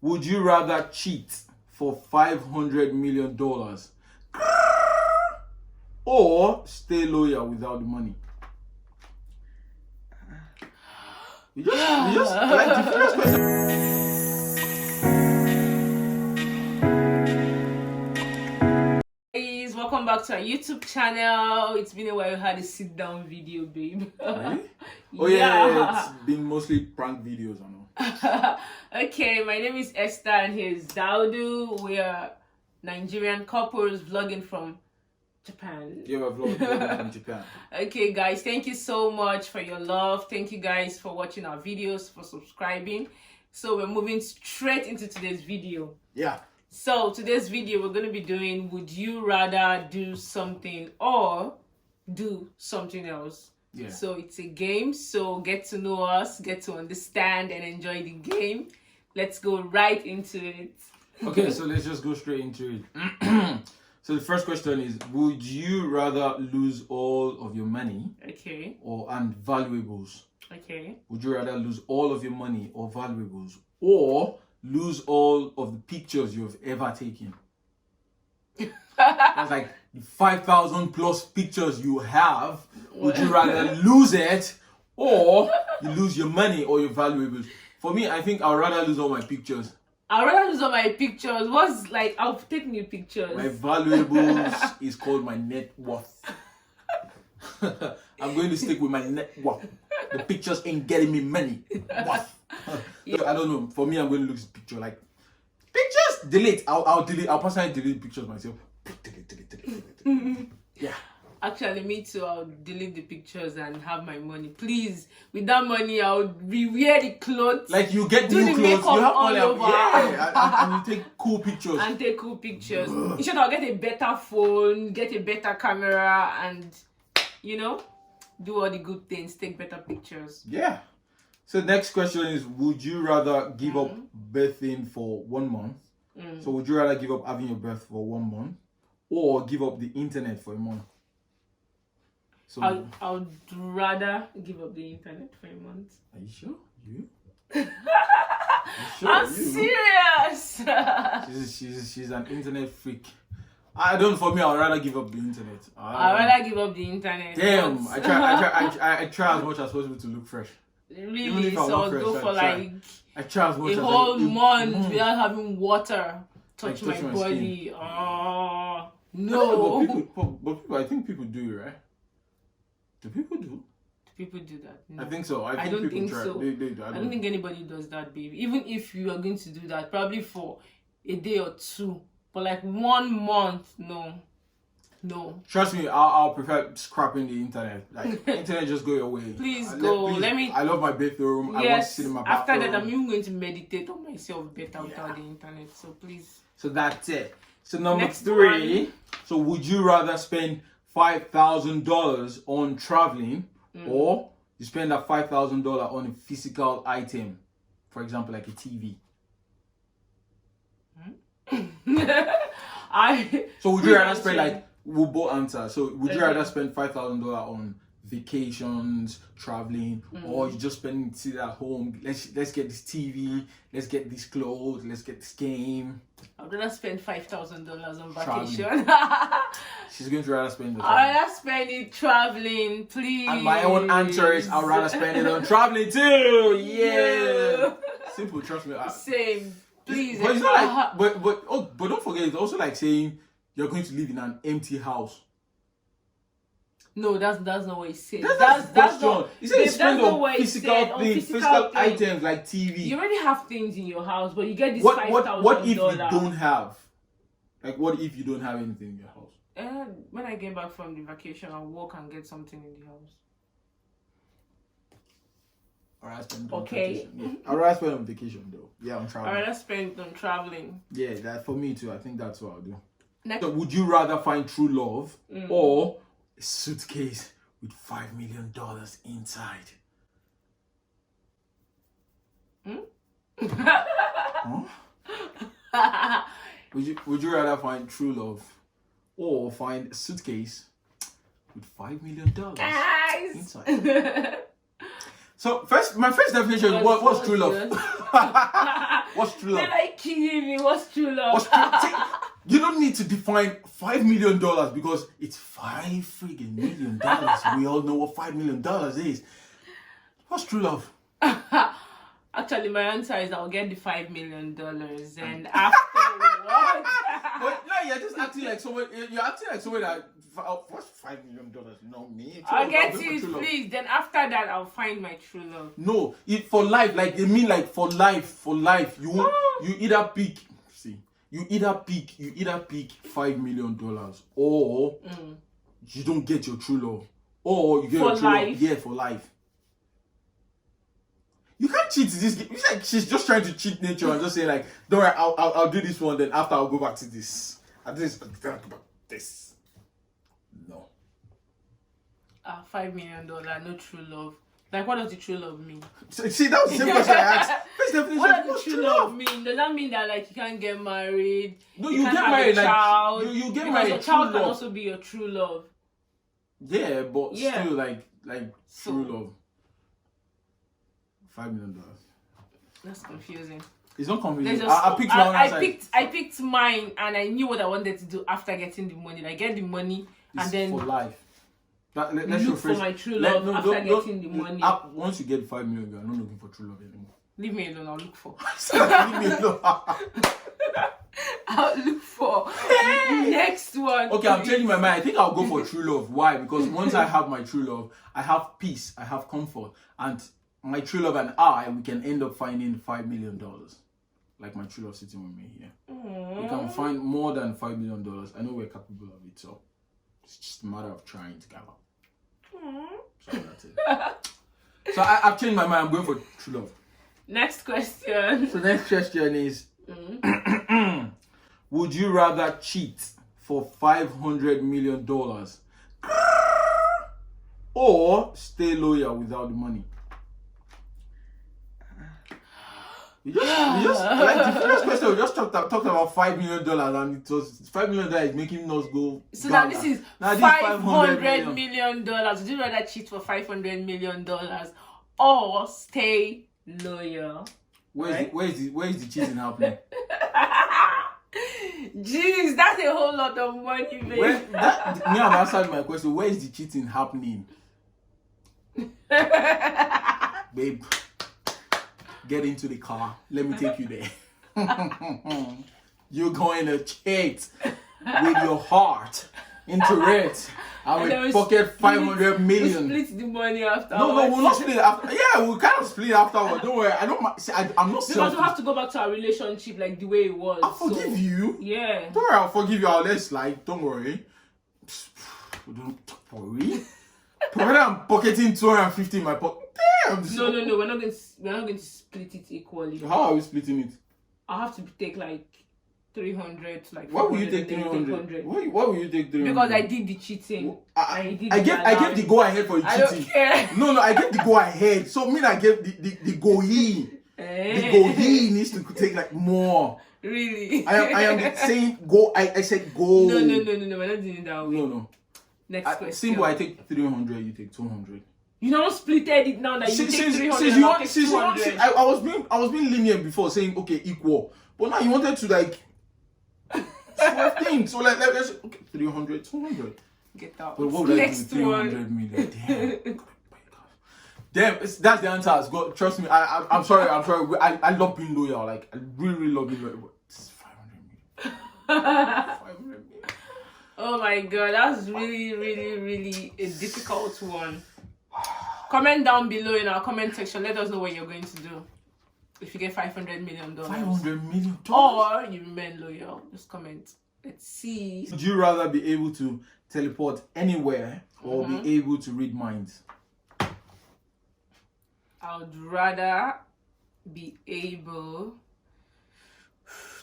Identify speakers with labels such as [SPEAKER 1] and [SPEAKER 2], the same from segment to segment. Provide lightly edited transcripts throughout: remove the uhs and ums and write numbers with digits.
[SPEAKER 1] Would you rather cheat for $500 million or stay loyal without the money? We just like the first question.
[SPEAKER 2] Guys, welcome back to our YouTube channel. It's been a while. We had a sit-down video, babe.
[SPEAKER 1] Really? Oh yeah, it's been mostly prank videos, I know.
[SPEAKER 2] Okay, my name is Esther and here's Daodu. We are Nigerian couples vlogging from Japan.
[SPEAKER 1] Yeah, we're vlogging from Japan.
[SPEAKER 2] Okay, guys, thank you so much for your love. Thank you guys for watching our videos, for subscribing. So we're moving straight into today's video.
[SPEAKER 1] Yeah.
[SPEAKER 2] So today's video we're going to be doing, would you rather do something or do something else?
[SPEAKER 1] Yeah.
[SPEAKER 2] So it's a game, so get to know us, get to understand and enjoy the game. Let's go right into it.
[SPEAKER 1] Okay, so let's just go straight into it. So the first question is, would you rather lose all of your money
[SPEAKER 2] Okay.
[SPEAKER 1] and valuables?
[SPEAKER 2] Okay.
[SPEAKER 1] Would you rather lose all of your money or valuables, or lose all of the pictures you've ever taken? That's like 5,000 plus pictures you have. Would you rather lose it, or you lose your money or your valuables? For me, I think I'd rather lose all my pictures.
[SPEAKER 2] I'd rather lose all my pictures. What's like, I'll take new pictures.
[SPEAKER 1] My valuables is called my net worth. I'm going to stick with my net worth. The pictures ain't getting me money. Worth. Yeah. I don't know. For me, I'm going to lose the picture. Like, pictures, delete. I'll delete. I'll personally delete pictures myself. Delete. Yeah.
[SPEAKER 2] Actually, me too. I'll delete the pictures and have my money. Please, with that money, I'll rewear the clothes.
[SPEAKER 1] Like, you get
[SPEAKER 2] do
[SPEAKER 1] new
[SPEAKER 2] the
[SPEAKER 1] clothes.
[SPEAKER 2] makeup
[SPEAKER 1] You have
[SPEAKER 2] all
[SPEAKER 1] money.
[SPEAKER 2] over.
[SPEAKER 1] Yeah, and you take cool pictures.
[SPEAKER 2] And take cool pictures. In short, I'll get a better phone, get a better camera, and, you know, do all the good things, take better pictures.
[SPEAKER 1] Yeah. So next question is, would you rather give up birthing for 1 month? So would you rather give up having your birth for 1 month, or give up the internet for a month? So
[SPEAKER 2] I would rather give up the internet for a month.
[SPEAKER 1] Are you sure? You?
[SPEAKER 2] I'm serious.
[SPEAKER 1] She's an internet freak. For me, I'd rather give up the internet.
[SPEAKER 2] I'd rather give up the internet.
[SPEAKER 1] Damn, I try as much as possible to look fresh.
[SPEAKER 2] Really? So I'll go for like
[SPEAKER 1] I try as much
[SPEAKER 2] a whole month without having water touch my body.
[SPEAKER 1] Skin.
[SPEAKER 2] Oh no!
[SPEAKER 1] But people, I think people do, right? Do people do?
[SPEAKER 2] Do people do that? No.
[SPEAKER 1] I think so. I
[SPEAKER 2] don't
[SPEAKER 1] people
[SPEAKER 2] think
[SPEAKER 1] try.
[SPEAKER 2] so.
[SPEAKER 1] They do.
[SPEAKER 2] I don't think anybody does that, baby. Even if you are going to do that, probably for a day or two, but like 1 month, no.
[SPEAKER 1] Trust me, I'll prefer scrapping the internet. Like, internet, just go your way.
[SPEAKER 2] Please go. Let me.
[SPEAKER 1] I love my bathroom. I want to sit in my bathroom.
[SPEAKER 2] After that, I'm even going to meditate on myself better without the internet. So please.
[SPEAKER 1] So that's it. So number
[SPEAKER 2] Next
[SPEAKER 1] 3.
[SPEAKER 2] one.
[SPEAKER 1] So would you rather spend $5,000 on traveling, or you spend that $5,000 on a physical item, for example, like a TV? So would you rather spend, like, we'll both answer. So would you rather spend $5,000 on vacations, traveling, or you just sit at home? Let's get this TV, let's get this clothes, let's get this game.
[SPEAKER 2] I'd rather spend $5,000 on vacation.
[SPEAKER 1] She's going to rather spend the
[SPEAKER 2] I'd rather spend it traveling, please.
[SPEAKER 1] And my own answer is I'd rather spend it on traveling too. Yeah. Simple, trust me.
[SPEAKER 2] Same. Please.
[SPEAKER 1] But it's not like, but don't forget, it's also like saying you're going to live in an empty house.
[SPEAKER 2] No, that's not what he said.
[SPEAKER 1] That's not. You said you spend on physical things, physical items like TV.
[SPEAKER 2] You already have things in your house, but you get this $5,000.
[SPEAKER 1] What if you don't have? Like, what if you don't have anything in your house?
[SPEAKER 2] When I get back from the vacation, I'll walk and get something in the house.
[SPEAKER 1] Alright, spend on vacation. Yeah. Alright, spend on vacation though. Yeah, on traveling.
[SPEAKER 2] Alright, spend on traveling.
[SPEAKER 1] Yeah, that for me too. I think that's what I'll do.
[SPEAKER 2] Next.
[SPEAKER 1] So would you rather find true love or a suitcase with $5 million inside? Huh? Would you rather find true love or find a suitcase with $5 million inside? So my first definition, what's true love? What's true love?
[SPEAKER 2] They're like kidding me? What's true love?
[SPEAKER 1] See, you don't need to define $5 million because it's $5 million. We all know what $5 million is. What's true love?
[SPEAKER 2] Actually, my answer is I'll get the $5 million, and afterwards.
[SPEAKER 1] But no, you're just acting like someone. You're acting like someone that. What's $5 million? Not me.
[SPEAKER 2] I'll get it, please. Then after that, I'll find my true love.
[SPEAKER 1] No, for life. Like they mean, like for life. You won't. You either pick. See, you either pick $5 million, or you don't get your true love, or you get your true love. Yeah, for life. You can't cheat this. It's like she's just trying to cheat nature and just say like, don't worry, I'll do this one. Then after I'll go back to this. At this, this. No.
[SPEAKER 2] $5 million, no true love. Like, what does the true love mean?
[SPEAKER 1] See, that was the same question I asked. First definition.
[SPEAKER 2] What does the true love mean? Does that mean that like you can't get married?
[SPEAKER 1] No, you get married.
[SPEAKER 2] Child,
[SPEAKER 1] like you get
[SPEAKER 2] because
[SPEAKER 1] married.
[SPEAKER 2] Your child can also be your true love.
[SPEAKER 1] Yeah, but still like true love. $5 million.
[SPEAKER 2] That's confusing.
[SPEAKER 1] It's not confusing. I
[SPEAKER 2] picked mine, and I knew what I wanted to do after getting the money. Like get the money, and then
[SPEAKER 1] for life. Let's
[SPEAKER 2] look for my true love after getting the money.
[SPEAKER 1] Once you get $5 million, you're not looking for true love anymore.
[SPEAKER 2] Leave me alone. I'll look for.
[SPEAKER 1] Leave me alone.
[SPEAKER 2] I'll look for next one.
[SPEAKER 1] Okay, I'm changing my mind. I think I'll go for true love. Why? Because once I have my true love, I have peace, I have comfort, and my true love and we can end up finding $5 million. Like my true love sitting with me here. We can find more than $5 million. I know we're capable of it, so it's just a matter of trying together. So that's it. So I've changed my mind. I'm going for true love.
[SPEAKER 2] Next question.
[SPEAKER 1] So next question is, would you rather cheat for $500 million or stay loyal without the money? You just like the first question we just talked about $5 million, and it was $5 million is making us go.
[SPEAKER 2] So now this is $500 million. Would you rather cheat for $500 million or stay loyal?
[SPEAKER 1] Where is the cheating happening?
[SPEAKER 2] Jeez, that's a whole lot of money, babe.
[SPEAKER 1] Me, I've answered my question. Where is the cheating happening? Babe, get into the car. Let me take you there. You're going to cheat with your heart into it. I will pocket $500 million.
[SPEAKER 2] We'll split the money afterwards.
[SPEAKER 1] No, we'll not split after. Yeah, we'll kind of split afterwards. Don't worry. I'm not.
[SPEAKER 2] Because we have to go back to our relationship like the way it was.
[SPEAKER 1] I'll forgive you.
[SPEAKER 2] Yeah.
[SPEAKER 1] Don't worry. I'll forgive you. I'll let slide. Don't worry. Don't worry. Provided I'm pocketing 250 in my pocket. Damn.
[SPEAKER 2] No. We're not going to split it equally.
[SPEAKER 1] How are we splitting it?
[SPEAKER 2] I'll have to take like 300 to like.
[SPEAKER 1] Why will you take 300? Why will you take 300?
[SPEAKER 2] Because I did the cheating.
[SPEAKER 1] I gave the go ahead for the cheating.
[SPEAKER 2] I don't care.
[SPEAKER 1] No, I gave the go ahead. So I gave the go he. The go he needs to take like more.
[SPEAKER 2] Really?
[SPEAKER 1] I am saying go. I said go.
[SPEAKER 2] No. We're not doing it that way.
[SPEAKER 1] No.
[SPEAKER 2] Next question.
[SPEAKER 1] Simple. I take 300. You take 200.
[SPEAKER 2] You don't split it now that you take 300.
[SPEAKER 1] I was being lenient before saying okay equal, but now you wanted to like. Swap things. So let's okay 300, 200.
[SPEAKER 2] Get out.
[SPEAKER 1] But what would I do with 300 million? Damn, that's the answer. God, trust me. I'm sorry. I love being loyal. Like I really love being loyal. But this is 500 million. 500 million.
[SPEAKER 2] Oh my god, that's really a difficult one. Comment down below in our comment section. Let us know what you're going to do if you get $500 million.
[SPEAKER 1] $500 million.
[SPEAKER 2] Or you remain loyal. Just comment. Let's see.
[SPEAKER 1] Would you rather be able to teleport anywhere or be able to read minds?
[SPEAKER 2] I would rather be able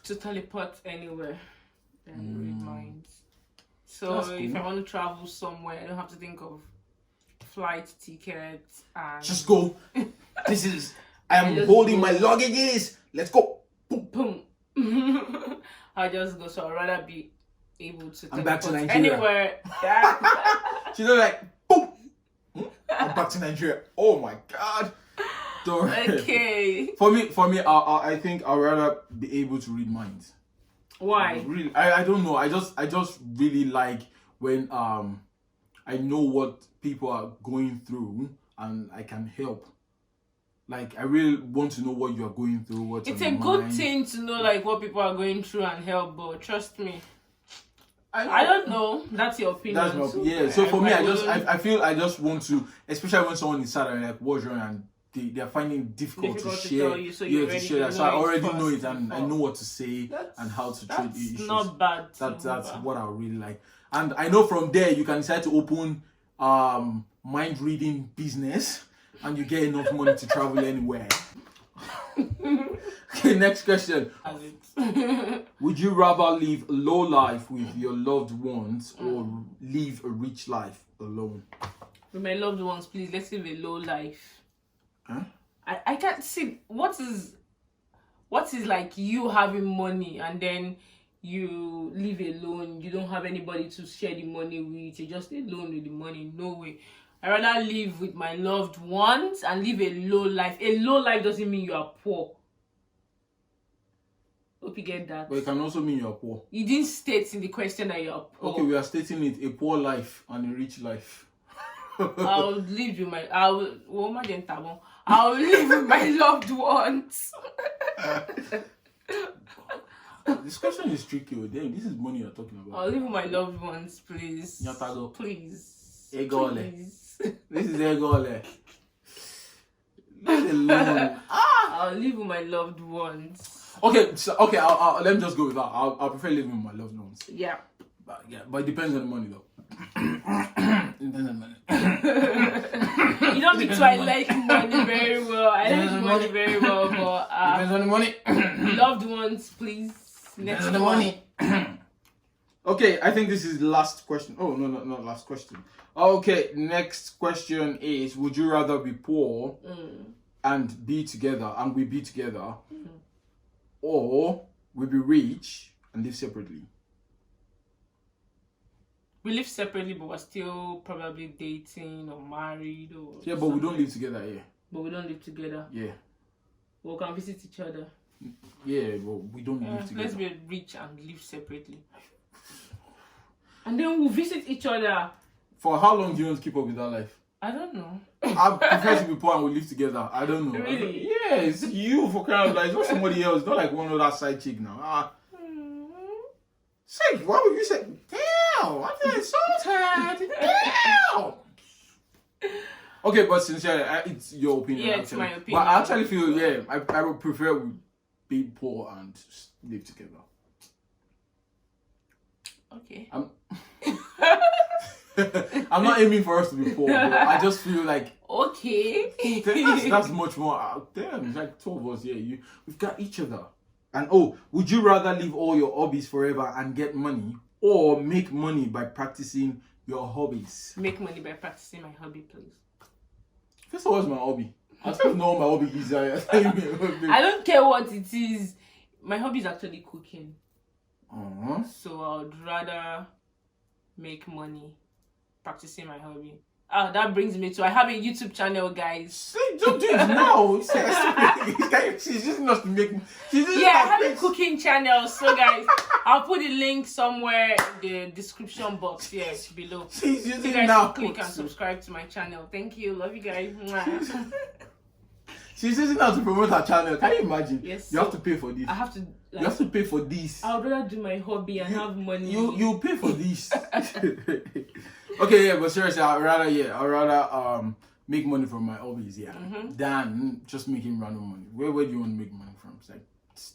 [SPEAKER 2] to teleport anywhere than read minds. So if I want to travel somewhere, I don't have to think of flight tickets and
[SPEAKER 1] just go. I am holding my luggages. Let's go.
[SPEAKER 2] Boom. I just go. So I'd rather be able to
[SPEAKER 1] I'm back to Nigeria.
[SPEAKER 2] Anywhere. Yeah.
[SPEAKER 1] She's like, boom. I'm back to Nigeria. Oh my god. Don't worry.
[SPEAKER 2] Okay.
[SPEAKER 1] For me, I think I'd rather be able to read minds.
[SPEAKER 2] Why?
[SPEAKER 1] Really, I don't know. I just really like when I know what people are going through and I can help. Like I really want to know what you are going through. What's
[SPEAKER 2] It's
[SPEAKER 1] on
[SPEAKER 2] a
[SPEAKER 1] your
[SPEAKER 2] good
[SPEAKER 1] mind.
[SPEAKER 2] thing to know like what people are going through and help, but trust me, I don't know. That's your opinion.
[SPEAKER 1] That's my
[SPEAKER 2] so
[SPEAKER 1] yeah. So for me,
[SPEAKER 2] wouldn't-
[SPEAKER 1] I feel I just want to, especially when someone is sad and like what's wrong and they are finding it difficult to share.
[SPEAKER 2] tell you, so you
[SPEAKER 1] to
[SPEAKER 2] already
[SPEAKER 1] share that. So
[SPEAKER 2] know
[SPEAKER 1] I already
[SPEAKER 2] it
[SPEAKER 1] know it
[SPEAKER 2] first
[SPEAKER 1] and I
[SPEAKER 2] before.
[SPEAKER 1] know what to say and how to treat
[SPEAKER 2] That's
[SPEAKER 1] issues.
[SPEAKER 2] not bad.
[SPEAKER 1] That's
[SPEAKER 2] Bad.
[SPEAKER 1] what I really like. And I know from there you can decide to open mind reading business and you get enough money to travel anywhere. Okay, next question.
[SPEAKER 2] Has it.
[SPEAKER 1] Would you rather live a low life with your loved ones or live a rich life alone?
[SPEAKER 2] With my loved ones, please, let's live a low life.
[SPEAKER 1] Huh?
[SPEAKER 2] I can't see what is like you having money and then you live alone, you don't have anybody to share the money with, you're just alone with the money. No way. I rather live with my loved ones and live a low life. A low life doesn't mean you are poor. Hope you get that.
[SPEAKER 1] But it can also mean you are poor.
[SPEAKER 2] You didn't state in the question that you are poor.
[SPEAKER 1] Okay, we are stating it: a poor life and a rich life.
[SPEAKER 2] I'll live with my I'll live with my loved ones.
[SPEAKER 1] This question is tricky. Damn, this is money you're talking about.
[SPEAKER 2] I'll live with my loved ones, please.
[SPEAKER 1] Nyatago.
[SPEAKER 2] Please.
[SPEAKER 1] Egole.
[SPEAKER 2] Please.
[SPEAKER 1] This is Egole. Leave alone.
[SPEAKER 2] I'll live with my loved ones.
[SPEAKER 1] Okay, so I'll let me just go with that. I'll prefer living with my loved ones.
[SPEAKER 2] Yeah.
[SPEAKER 1] But it depends on the money though. It depends on the money.
[SPEAKER 2] You don't think so I like money very well. I like money very well, but
[SPEAKER 1] Depends on the money.
[SPEAKER 2] loved ones, please. Next
[SPEAKER 1] Depends on the money. Okay, I think this is the last question. Oh no, not last question. Okay, next question is: would you rather be poor and be together, and we be together, or we be rich and live separately?
[SPEAKER 2] We live separately, but we're still probably dating or married or
[SPEAKER 1] Yeah, but we don't live together. Yeah.
[SPEAKER 2] But we don't live together.
[SPEAKER 1] Yeah.
[SPEAKER 2] We can visit each other.
[SPEAKER 1] Yeah, but we don't live together.
[SPEAKER 2] Let's be rich and live separately. And then we'll visit each other.
[SPEAKER 1] For how long do you want to keep up with that life?
[SPEAKER 2] I don't know.
[SPEAKER 1] I prefer to be poor and we live together. I don't know.
[SPEAKER 2] Really?
[SPEAKER 1] Yeah, it's you for crying out loud. It's not somebody else. It's not like one other side chick now. Say, why would you say? Damn, I feel so tired. Damn. Okay, but sincerely, it's your opinion.
[SPEAKER 2] Yeah, it's
[SPEAKER 1] actually.
[SPEAKER 2] my opinion.
[SPEAKER 1] But I actually feel, I would prefer we be poor and live together.
[SPEAKER 2] Okay.
[SPEAKER 1] I'm not aiming for us to be poor, but I just feel like
[SPEAKER 2] Okay.
[SPEAKER 1] that's much more. Damn, it's like 2 of us. Yeah, we've got each other. And would you rather leave all your hobbies forever and get money, or make money by practicing your hobbies?
[SPEAKER 2] Make money by practicing my hobby, please.
[SPEAKER 1] First of all, what's my hobby? I don't know what my hobby is.
[SPEAKER 2] I don't care what it is. My hobby is actually cooking. So I would rather make money practicing my hobby. That brings me to I have a YouTube channel, guys.
[SPEAKER 1] See, don't do it now. She's just not making.
[SPEAKER 2] I have a cooking channel. So, guys, I'll put the link somewhere in the description box here below.
[SPEAKER 1] She's
[SPEAKER 2] You
[SPEAKER 1] using
[SPEAKER 2] guys
[SPEAKER 1] now.
[SPEAKER 2] can click and subscribe to my channel. Thank you. Love you guys. Mwah.
[SPEAKER 1] She's using now to promote her channel. Can you imagine?
[SPEAKER 2] Yes.
[SPEAKER 1] You have to pay for this.
[SPEAKER 2] I have to.
[SPEAKER 1] You have to pay for this.
[SPEAKER 2] I would rather do my hobby and have money.
[SPEAKER 1] You pay for this. Okay, yeah, but seriously, I'd rather make money from my hobbies, than just making random money. Where do you want to make money from? It's like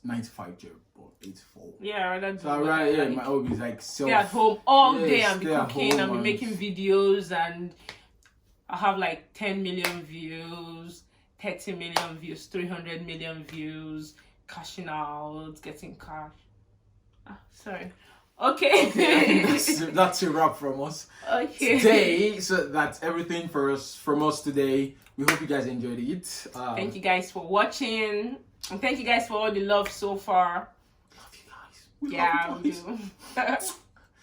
[SPEAKER 1] 95 job or 84.
[SPEAKER 2] Yeah, I'd rather do.
[SPEAKER 1] So I'd rather my hobbies like
[SPEAKER 2] stay at home all day and be
[SPEAKER 1] stay at
[SPEAKER 2] cooking and
[SPEAKER 1] home
[SPEAKER 2] be
[SPEAKER 1] and-
[SPEAKER 2] making videos, and I have like 10 million views, 30 million views, 300 million views, cashing out, getting cash. Sorry. Okay.
[SPEAKER 1] That's a wrap from us
[SPEAKER 2] Okay.
[SPEAKER 1] today. So that's everything from us today. We hope you guys enjoyed it.
[SPEAKER 2] Thank you guys for watching, and thank you guys for all the love so far.
[SPEAKER 1] Love you guys.
[SPEAKER 2] Yeah,
[SPEAKER 1] love
[SPEAKER 2] we
[SPEAKER 1] you
[SPEAKER 2] do.
[SPEAKER 1] guys.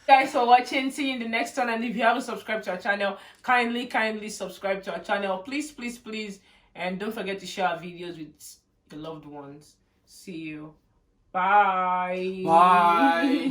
[SPEAKER 2] Thanks for watching. See you in the next one. And if you haven't subscribed to our channel, kindly subscribe to our channel. Please And don't forget to share our videos with your loved ones. See you. Bye.
[SPEAKER 1] Bye.